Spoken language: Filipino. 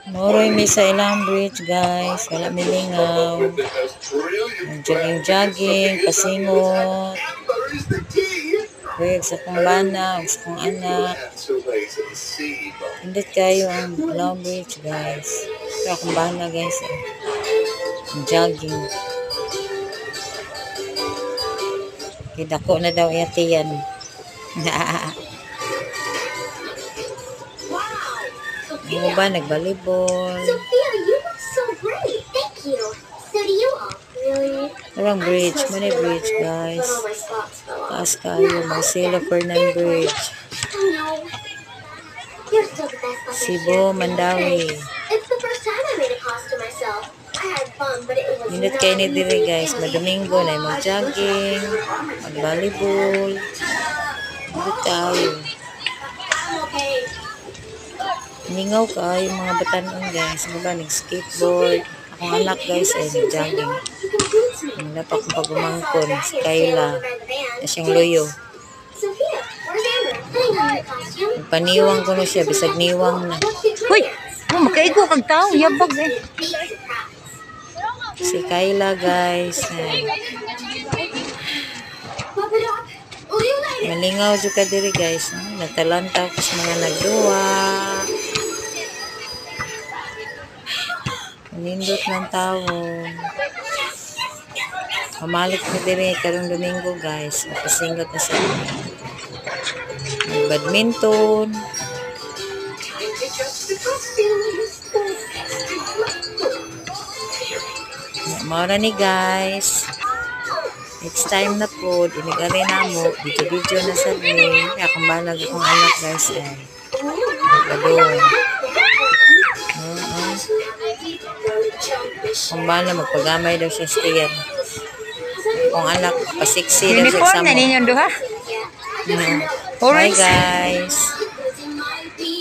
Moroy mi sa ilang bridge, guys. Wala milingaw. Jogging, pasingot. Wig sa kong bana, sa kong anak. Hindi kayo ang long bridge, guys. Ito akong bana, guys. Jogging. Kidako na daw yatiyan. Ano ba? Nagbalibol. Sophia, you look so great. Thank you. So do you all. Really? Walang bridge. Mani bridge, guys. Taas kayo. Marcelo Fernan Bridge. I know. You're still the best like Cebu, Mandawi. It's the first time I made a costume myself. I had fun, but it was Minute kayo ni diri, guys. Madomingo na mag-jogging, mag-volleyball. Minute kayo. Ningaw kayo mga batanon, guys. Ano ba? Nag-skateboard. Akong anak, guys, ay nag-jogging. Napak ko pagumangkon. Si Kayla. Na siyang loyo. Sophia, where's Amber? Putting on your costume. Paniwang ko na siya. Bisag niwang na. Hoy! Oh, makaigo kag tao. Yabag eh. Si Kayla, guys. Malingaw juga diri, guys. Nagtalantaw ko sa mga nagduwa. Nindot ng tao. Pamalik ko diri karong Domingo, guys. Napasingot na sa badminton. Mara ni, guys. Next time na po, dinigari na mo, video na sa din. Akong balag akong anak, guys. Magpadong. Kung bala, magpagamay daw siya stiyan. Kung anak, pasiksi daw siya sa Uniform mo. na ninyong duha. Bye, guys.